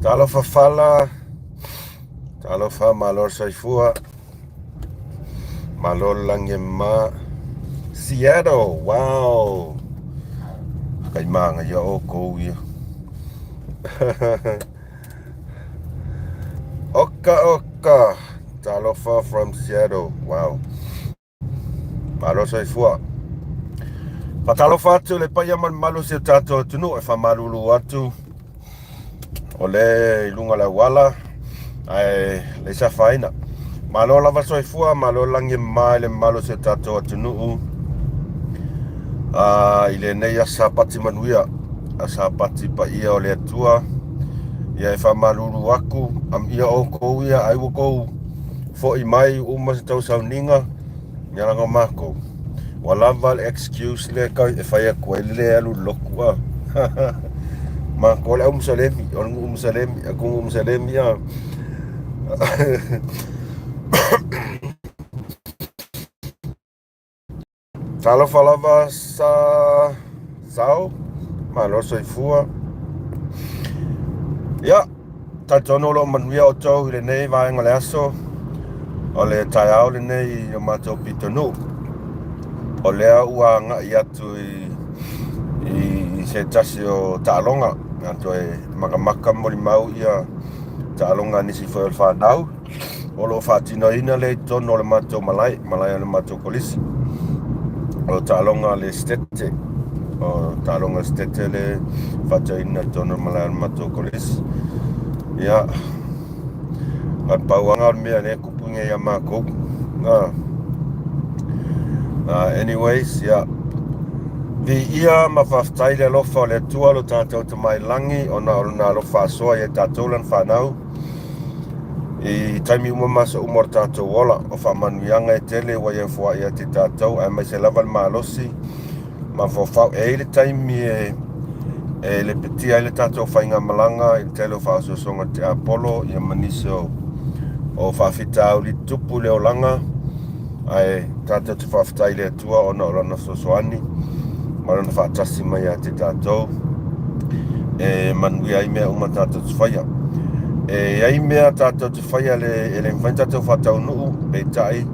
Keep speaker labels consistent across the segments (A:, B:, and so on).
A: Talofa fala, talofa malor saifua, malor langema, Seattle, wow. Kay mga ya oko ya. Oka, talofa from Seattle, wow. Malor saifua. Patalofa atu le payaman malu si tato tunu e fa malulu atu. Ole ilunga la wala, ai le sa faina. Malo lava soifua, malo langi mai le malo se tato atunuu. Ile nei a sapati manuia, a sapati pa ia o le atua. Ia e fa malulu aku, am ia o kou ia, ai wako fo i mai uma se tau sauninga, ngaranga mako. Walava le excuse le kau e faya koe le alu lokua. Ma ko le umsalemi, aku umsalemi ya. Talo falava sa sao, malo soifua. Ya, tatono lo manuia o tau le nei vaenga le aso. O le taiao le nei o matou pitonu. O lea ua nga i atu i se tasi o taalonga. Anto e makamaka mori mau ia taalonga nisi foi o whanau. O lo whatino ina le tono le matou malai le matou kolisi. O taalonga le stete. O taalonga stete le whataina tono malai le matou kolisi. Ia. At pauanga mea ne kupunga ia mako. Anyways, ia. Vi ia mawhaftai le lofa o le tua lo tātou te mai langi o na lo whaasoa i tātou lan whanau. I taimi umamasa umor tātou wola o whamanuianga e tele wa iau fua ia te tātou ai mai se lava le malosi ma whawhau e le taimi e le petia i le tātou whainga malanga i le tele o whaasoa songa te Apollo i a maniso o whawhitau li tupu leo langa ai tātou te whaftai le tua o na orana sosoani marana whaatasi mai a te tātou e manuia i mea uma tātou te whaia e ai mea tātou te whaia le mwhain tātou whatau nuu e tai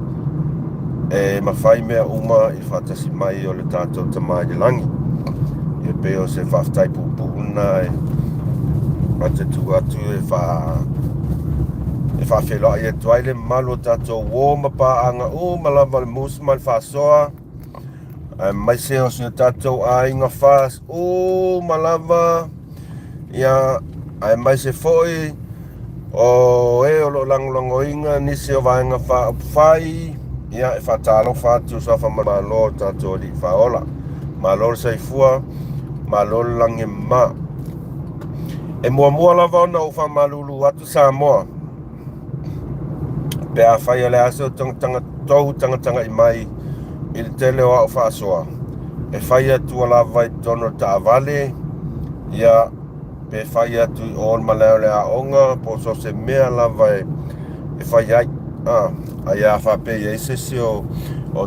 A: e mawhai mea uma i whaatasi mai o le tātou te mai le langi e peo se whaftai pupuna e mate tu atu e whawheloa i e tuai le malo tātou wō mapaanga o malawa le MUSS Ma Le FA'ASOA mai se o sina tātou a inga whas o malawa ia ai mai se foi o e o lo lango inga nisi o vaenga wha whai ia e whatalo whatu sa wha malo tātou li whaola malo saifua malo lange ma e mua lava ona o wha malulu atu sa moa pe a whai ale aso tanga i mai i le tele o au whaasoa. E whai atu lava i tono ta avale, ia pe whai atu i on maleo le a onga, po so se mea lava e whai ai. Ai a whape i eise si o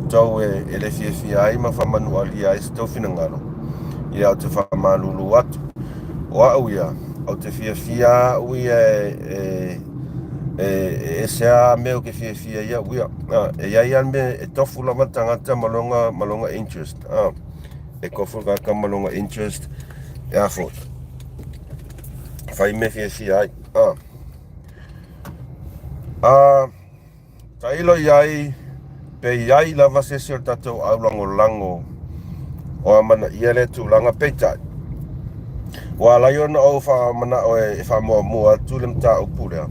A: tau e le fie ai ma whamanu ali a eise tau whinangaro. Ia au te whamalulu atu. O au ia, au te fie au ia e sea meo ke fie ia uia e ia an me e tofu lava tangata malonga interest e kofu kaka malonga interest e a fot fai me fie ai tailo iai pe iai lava sesi o tatou au lango o amana ia le tūlanga peitai wa lai ona o wha mana o e wha mua tūlem ta upurea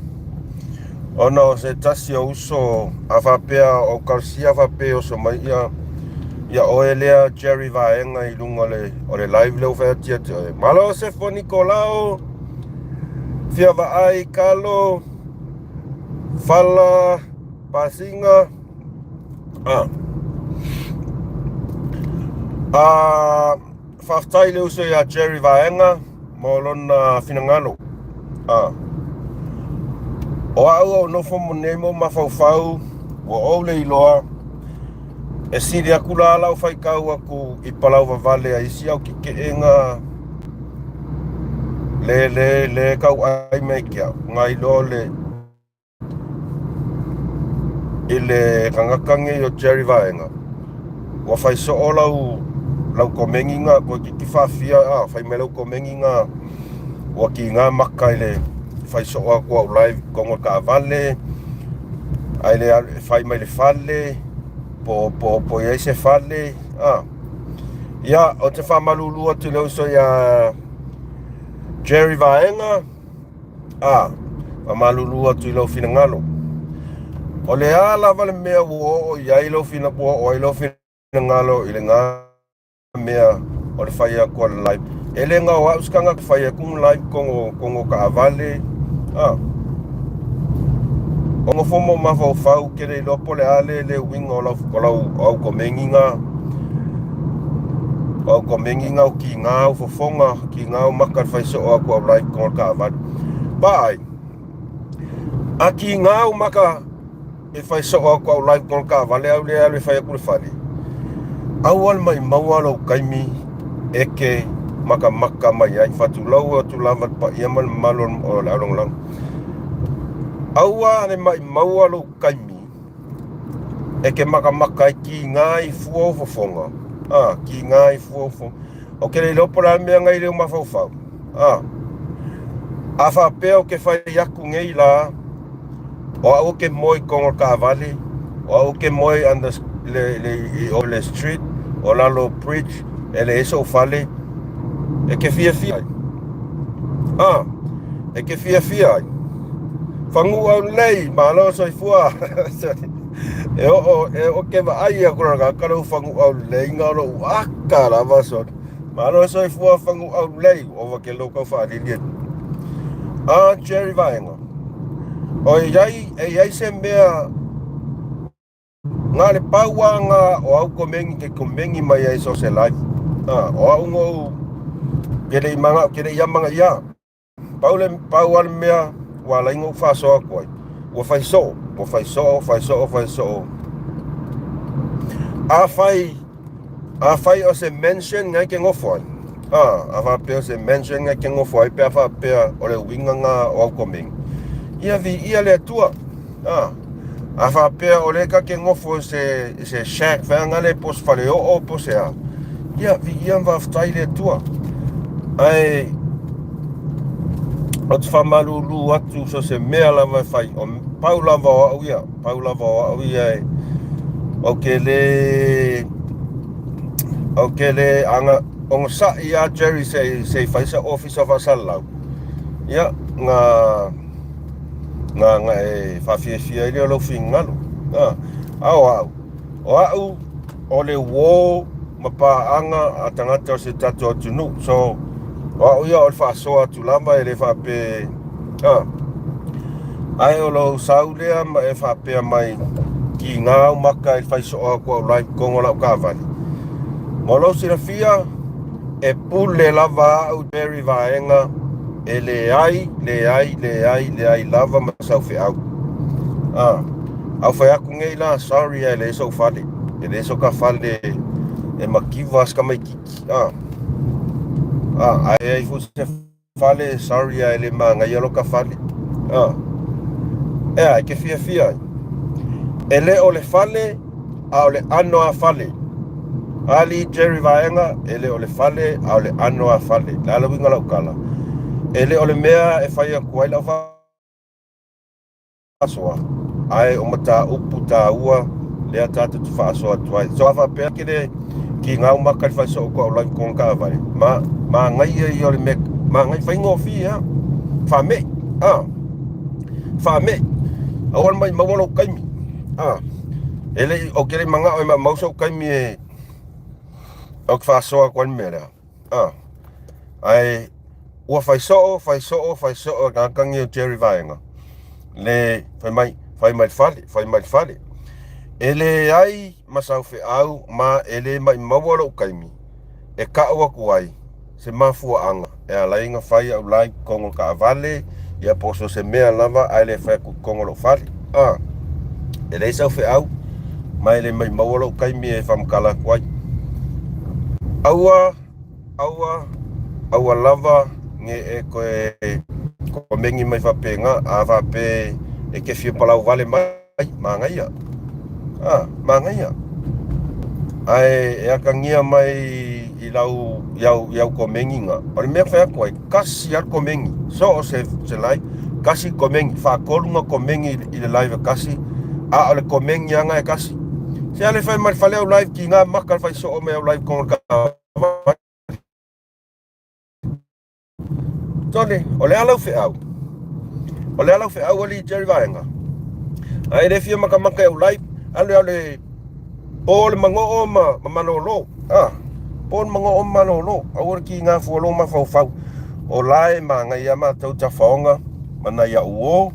A: ona o se tasi o uso a whapea o karsia whapea o so mai ia o e lea Jerry vaenga i lunga o le live leo whea tia te oe. Malo se fo Nicolao, fia wa ai kalo, fala, pasinga, whaftai leo so ia Jerry vaenga, mo lona finangalo, o au no fo monemo mafau o o le iloa e siri aku la lau fai kau aku i palau vale a isi au ki ke enga le kau ai mai kia ngai lo le ile kangakange o Jerry Vaenga wa fai so o lau komengi nga ko ki fafia fai me lau komengi nga wa ki nga makai le fai so o ko live kongo ka vale ai le fai mai le fale po ia se fale ya o te fa malulu atu le so ya Jerry Vaenga fa malulu atu lo fina ngalo o le ala vale mea o ia ilo fina po o ilo fina ngalo ile nga mea o le fai ko live ele nga wa uskanga ka fai ku live kongo ka vale o mo fomo ma fau ke le lopo le ale le wing o au komenginga o ki nga o fofonga ki nga o maka fai so o ko live kongo ka vale bai a ki nga o maka e fai so o ko live kongo ka vale au le fai ku le fale awal mai mawalo kaimi eke maka mai ai fatu lau tu lava pa iamal malon o la long lang awa ne mai mawalo kaimi eke maka ki ngai fuo fofonga ki ngai fuo o ke le lopo la me ngai le mafau afa peo ke fai yaku ngei la o au ke moi kongo ka vale o au ke moi andas le street o lalo bridge ele eso fale e ke fia e ke fia fangu au lei malo soi fua e o ke va ai a kora ka lo fangu au lei ngalo akara vaso malo soi fua fangu au lei o va ke lo ka fa li Jerry Vaenga o ai se mea nga le pauanga o au komengi mai ai so se live o au ngo kele manga ya paual mea wala ingo fa so ko o fai so a fai o se mention nga ke ngo foi a fa pe o se mention nga ke ngo foi pe fa pe o le winga nga o au komengi ia le tua a fa pe o le ka ke ngofo se shack fa ngale pos fale o posea ia va ftai le tua ai o fa malulu atu so se mea la vai fai o paula va o ia o ke le anga on sa ia Jerry se fai sa office of asalau ia nga e fa fia ile lo fingalo au o le wo mapa anga atangata se tato tunu so o ia o fa so tu lamba ele fa pe ai o lo saulea ma e fa pe mai ki nga maka e fa so ko live kongo la ka vale mo lo sira fia e pulle lava au Jerry Vaenga le ai lava masau fe au fa aku ngei la sorry ele so fale ele so ka fale e makivas ka mai kiki ai fu se fale sorry ele manga yelo ka fale ai ke fia ele o le fale a o le ano a fale ali Jerry Vaenga ele o le fale a o le ano a fale la lo winga la kala ele o le mea e fai a kuai lau fa'asoa ai o mata upu ta ua lea tatu tu fa'asoa tuai so afa pea kele ki ngau maka i fai so ko au live kong ka avare ma ngai i o le mek ma ngai fai ngofi fa me awal mai mawalo kaimi ele o kele manga o mauso kaimi e o fa'asoa kwan mera ai ua fai so nga kangi o Jerry Vaenga le fai mai fale ele ai masau fe au ma ele mai mawalo kaimi e ka ua kuai se mafua anga e ala inga fai au live kongo ka vale ia poso se mea lava ai le fai ku kongo lo fale ele sau fe au ma ele mai mawalo kaimi e famkala kuai aua lava nge e ko mengi mai whapenga, a whape e ke whio palau wale mai, mangaia. Mangaia. Ai e aka ngia mai I iau ko mengi nga. Ore mea whea koe, kasi ar ko mengi. So o se lai, kasi ko mengi. Whakolunga ko mengi I le live kasi. A ole ko mengi anga e kasi. Se ale whai mai whale au live ki ngā maka whai so o me au live konga ka. Tone, ole alau whea au. Ole alau whea au ali Jerry Vaenga. Ai re fia maka au live. Ale Paul mango ma manolo. Paul mango manolo. Awar ki ngā fuolo ma fau. O lai ma ngai ama tau ta faonga. Mana ia uo.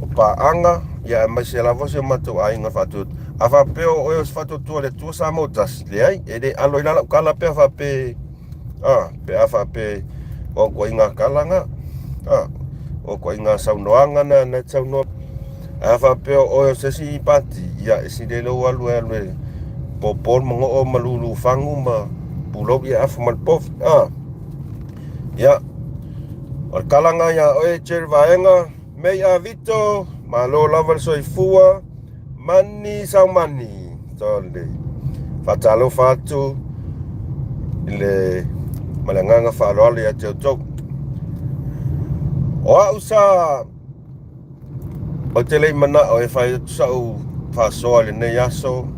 A: O paanga. Ia mai se lavo se matu ai ngā fatut. A whapeo o eos fatutua le tua sa motas. Le ai. E de alo ilala kala pe a whape. Pe a whape. O koi ngā kalanga. O koi ngā saunoanga na saunoa. A whapeo o eos e si pati. Ia e si le lo alue. Popol mga o malulu fangu ma pulau ia afu malpof. Ya. Al kalanga ya oe Jerry Vaenga. Mei a vito. Malo laval soifua. Mani sau mani. Tole. Fatalo fatu. Ile malanganga whaaloale ya teo tou. O a usa. O tele mana o e whai sau whasoa le nei aso.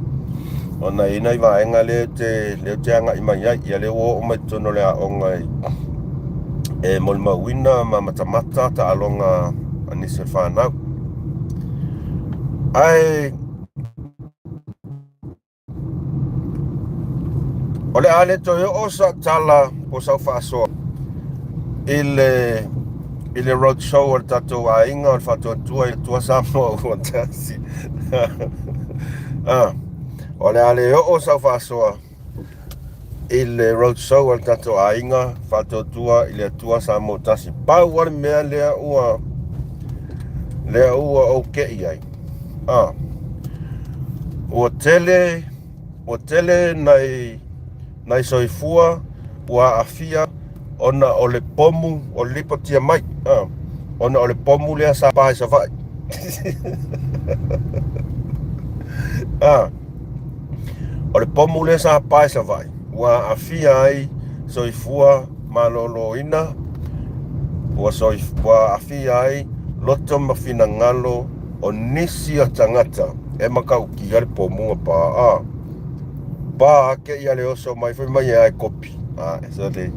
A: Ona ina I vaenga leo te anga I mai ai. Ia leo o mai tono lea o ngai. E molma wina ma matamata ta alonga anise whanau. Ai. Ole ale to yo osa tala po sau whaasoa. Ile roadshow o tato a inga o whatua tua samoa o tasi. Ole ale yo osa whaasoa. Ile roadshow o tato a inga whatua tua ile tua samoa tasi. Pau wale mea lea ua o kei ai. O tele nai soifua ua afia ona ole pomu o lipo tia mai. Ona ole pomu lea sa pae sa vai. Ole pomu lea sa pae sa vai. Ua afia ai soifua malolo ina. Ua afia ai loto mawhina ngalo o nisi a tangata. E makau ki ale pomunga pa. Pa ke ia le oso mai foi mai ai kopi. So le.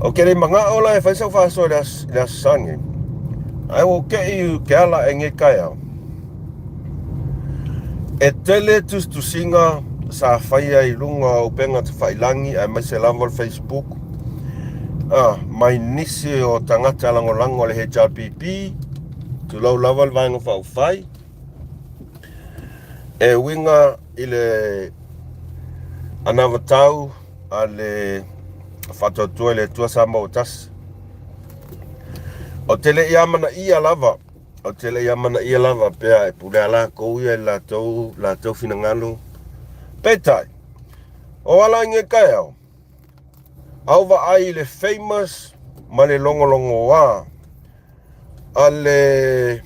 A: O ke le manga ola e faisau faso le sangi. Ai o ke ala enge kai au. E tele tu singa sa fai ai lunga o penga te whailangi ai mai se lava Facebook. Mai nisi o tangata lango le HRPP. Tu lau lava le vaenga whau fai. E winga ile anavatau ale whatotua le tua sama o tas. O tele iamana ia lava. O tele iamana ia lava pea e pule ala kou ia la tau finangalo. Petai. O ala inge kai au. Auwa ai le famous ma le longo wa. Ale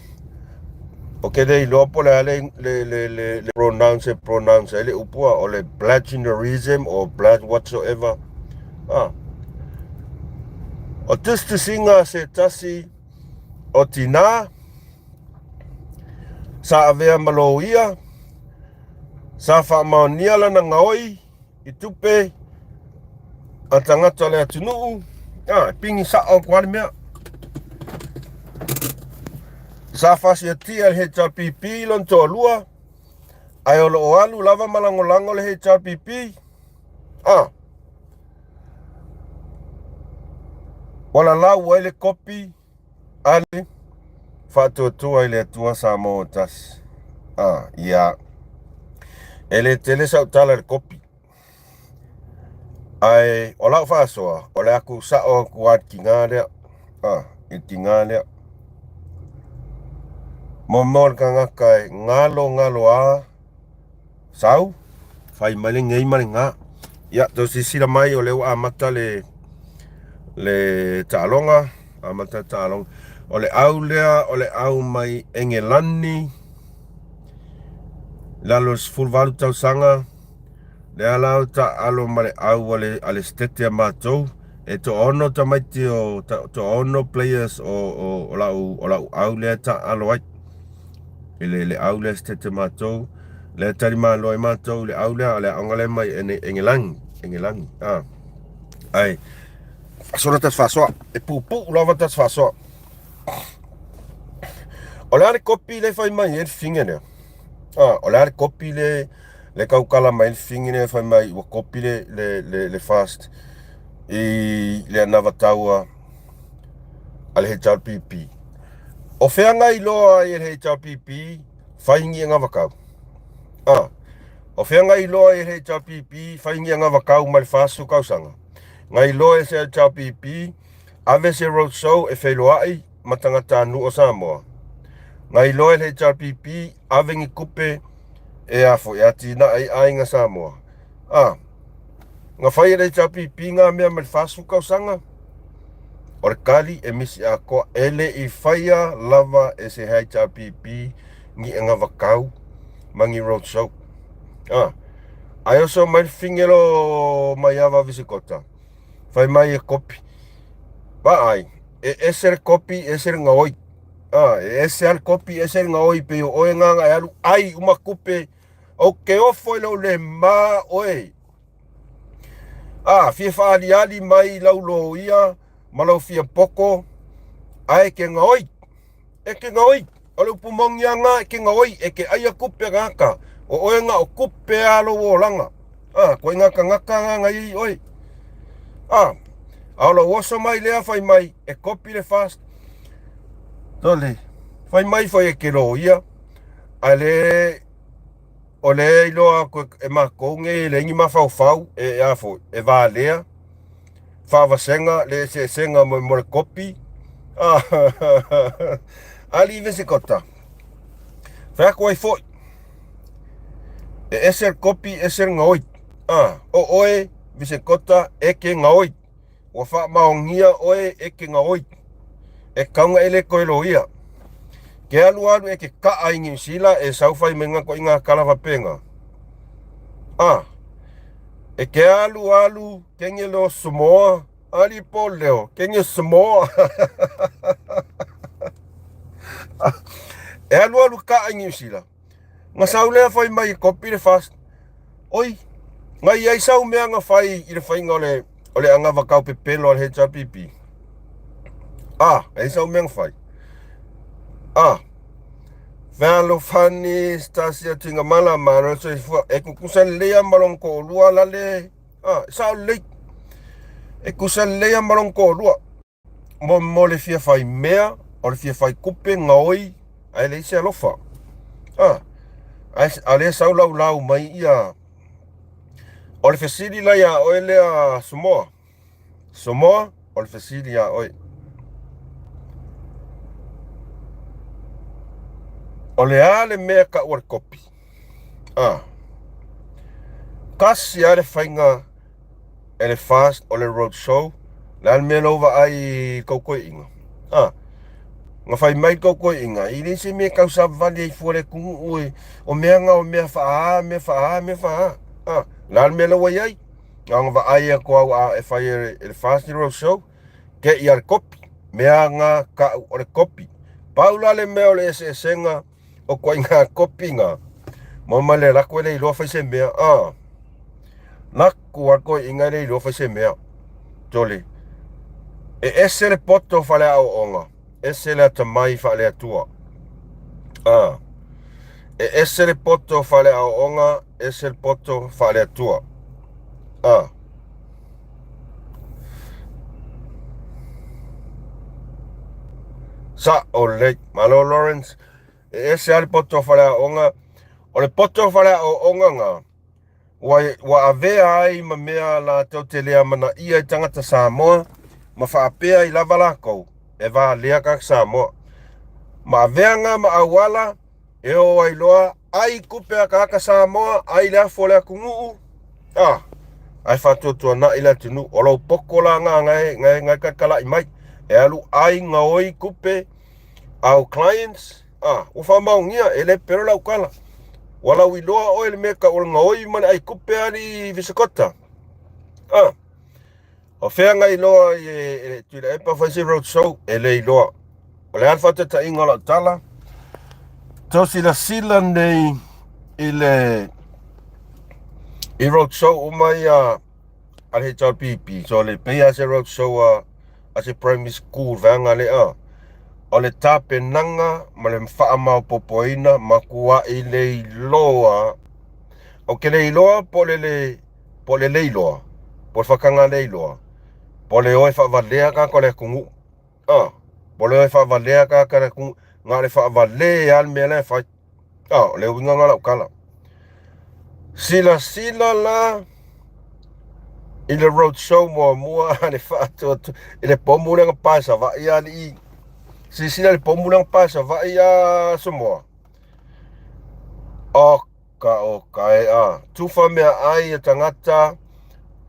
A: okay, they lopo le pronounce le upua or le black genderism or black whatsoever. O tustu singa se tasi o tina sa avea maloia sa whaamaunia lana ngaoi I tupe a tangata le atunuu. Pingi sa o kwari mea. Sa fasia tia le HRPP lon to lua. Ai o lo alu lava malango le HRPP. Wala lau ai le kopi ale whatuatua I le atua sa mo tas. Ia. Ele tele sa utala le kopi. Ai o lau whaasoa. O le aku sa o kuat ki ngā lea. I ki ngā lea. Momol ka ngakai ngalo a sau fai male ngei male nga ya to sisira mai o leu a mata le le ta'alonga amata ta'alonga o le au lea o le au mai Engelani lalo fulvalu tausanga le alau ta'alo ma le au ale stete matou e to ono tamaiti o to ono players o lau au lea ta'alo ai le au lea stete matou le tari malo e matou le au lea le angale mai Engelangi ai sona tas fasoa e pupu lava tas fasoa o le kopi le fai mai e finge ne o le kopi le kaukala mai finge ne fai mai o kopi le fast i le nava taua al HRPP o feanga i loa i le HRPP fai ngi nga vakau o feanga i loa i le HRPP fai ngi nga vakau mai fasu kausanga ngai loa e se HRPP ave se Roadshow e feloai matangata nu o Samoa ngai loa le HRPP ave ngi kupe e afo e ati na ai nga Samoa nga fai le HRPP nga mea mai fasu kausanga or kali e misi a ko ele i faia lava e se HRPP ngi nga vakau mangi Roadshow ai oso mai fingelo mai ava visikota fai mai e kopi ba ai e ser kopi e ser nga oi e ser kopi e ser nga oi pe o e nga alu ai uma kupe o ke o foi lo le ma oi fie fa ali mai laulo ia malau fia poko ai ke nga oi e ke nga oi o le pumongi anga ke nga oi e ke ai kupe ngaka o e nga o kupe alo o langa ko ngaka ngai oi Aula oso mai lea fai mai e kopi le fast tole fai mai fai e kero ia ale ole iloa e makonge le ngi mafau e afo e valea fava senga le se senga mo le kopi ali vese kota fa ko foi e ser kopi e ser ngoi o oe vese kota e ke ngoi o fa maongia oe e ke ngoi e kaunga ele ko eloia ke alu e ke ka aingi sila e saufai menga ko inga kalava penga e ke alu kenge lo Samoa ali poleo kenge Samoa e alu ka aingi sila nga saulea fai mai kopi le fast oi ngai ai sau mea nga fai i le fai ngole ole anga vakau pe pelo al HRPP ai sau mea nga fai Valo fani stasia tinga mala mano so e kukusan lea malong ko lua lale sao le e kusan lea malong ko lua mo le fia fai mea o le fia fai kupe ngoi ai le se alofa ai ale sau lau mai ia o le fesili la ia o le Samoa o le fesili ia oi o le ale mea ka ua kopi kasi ale fainga ele fast o le Roadshow le ale mea lova ai kaukoi inga nga fai mai kaukoi inga i nisi mea kausa vali ai fuare kungu ue o mea nga o mea faa le ale mea lova iai nga va ai ko au e fai ele fast i Roadshow ke i ale kopi mea nga ka o le kopi paula le mea o le ese senga o ko inga kopi nga mama le la ko le lo fa se mea na ko ko inga le lo fa se mea tole e ese le poto fa le au onga ese le tamai fa le atua e ese le poto fa le au onga ese le poto fa le atua sa o le malo Lawrence ese al poto fa le onga o le poto fa le onga nga wa avea ai ma mea la tau te lea mana ia i tangata Samoa ma whaapea i lava lako e wa lea kak Samoa ma avea nga ma awala e o ai loa ai kupea kaka Samoa ai lea fo lea kungu ai whātua na ila tunu, o lau poko la ngai kakala I mai, e alu ai ngaoi kupe, au clients, o whamau ngia, e le pero lau kala, walau I loa o ele meka o ngaoi mani ai kupe ali visikota, o whea ngai loa e tuila epa whaisi Roadshow, e le I loa, o le alwhata ta inga la tala, tau sila nei I Roadshow umai al HRPP, so le pea se Roadshow a se primary school vanga le o le tape nanga ma le mwha mau popoina ma kua I le loa, o ke le loa po le loa, po whakanga le loa, po le oe whavalea ka ko le kungu, po le oe whavalea ka le kungu, ngā le whavalea al mea le whai, le winga ngala ukala. Sila la I le Roadshow mua ne whātua I le pomulanga pāsa wa I ali sila le pomulanga pāsa wa I samoa oka tufa mea ai tangata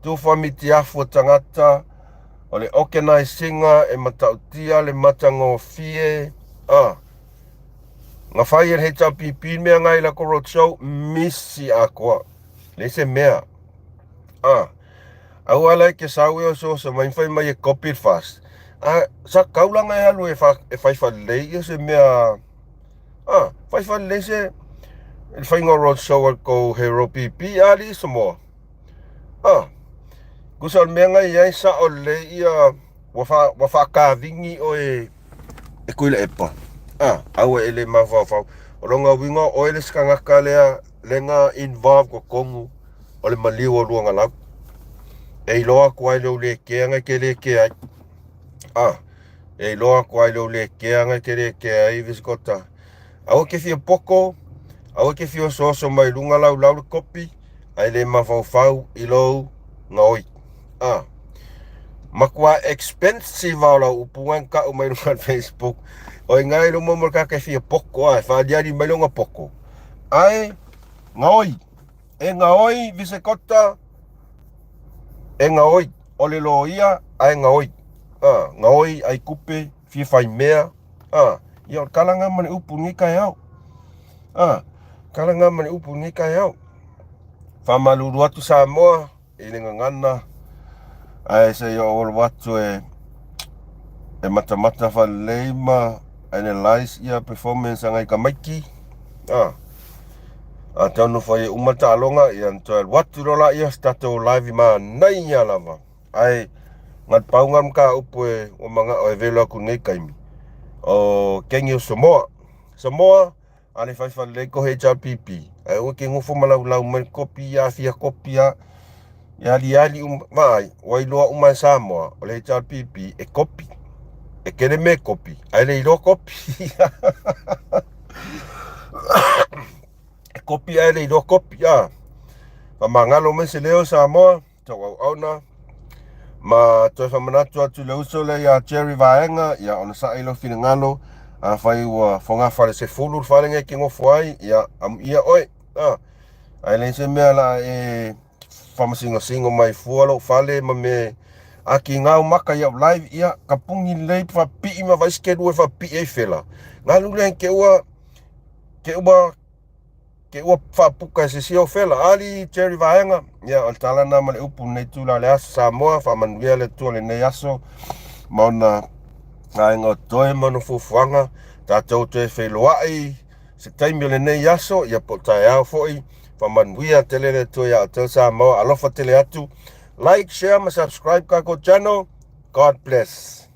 A: tufa mitiafu tangata o le organizinga e matautia le matango fie nga whai e HRPP mea ngai la ko Roadshow misi akoa le se mea au ala ke sawe o so mai fai mai e copy fast sa kaulanga e alu e fai le se mea fai le se il fai ngā Roadshow ko hero PP ali samoa kusal mea ngai ai sa o le ia wa ka vingi o e kuila epa au e le mawawau o longa winga o ele skangaka lea lenga involve ko kongu o le maliu o luanga lau e loa kuai leo le ke anga ke le ke ai e loa kuai leo le ke anga ke le ke ai viskota au ke fia poko au ke fia so mai lunga lau kopi ai le mawawau I lou ngoi makua expensive au lau upungan ka umai lunga Facebook o ngai lo mo ka ke fia poko ai fa dia di mai lunga poko ai ngoi viskota e ngaoi o le loia ai ngaoi ai kupe fi fai mea ia kalanga mani upu ni kai au kalanga mani upu ni kai au famaluru atu Samoa I le ngana ai se yo o watu e mata fa leima analyze ia performance ngai ka maiki tau fai umata alonga ia ntoel watu rola ia stato live ma nai ia lava ai ngat paungam ka upu e o manga o velo aku ngai kaimi o kengi o Samoa ale fai le ko HRPP ai o ke ngofo malau mai kopi ya fia kopi ya ali mai wai loa umai Samoa o le HRPP e kopi e kene me kopi ai le ilo kopi kopi ai le do kopi pa mangalo me se leo Samoa to ona ma to fa manatu atu le uso le ya cherry vaenga ya ona sa ilo finangalo fai wa fonga fale se fulu fale nge kingo foi ya ia oi ai le se me la e fama singo mai fualo fale ma me aki ngau maka ya live ia kapungi le fa pi ma vai skedu fa pi e fela ngalu le ke ua whapuka se sio fela ali cherry vaenga ia o tala na male upu nei tula le aso Samoa whamanuia le tua le nei aso mauna ngainga toe manu fufuanga tātou te wheloai se taimi le nei aso ia po tai au foi whamanuia tele le tua ia o tau Samoa alofa tele atu like, share, ma subscribe kako channel. God bless.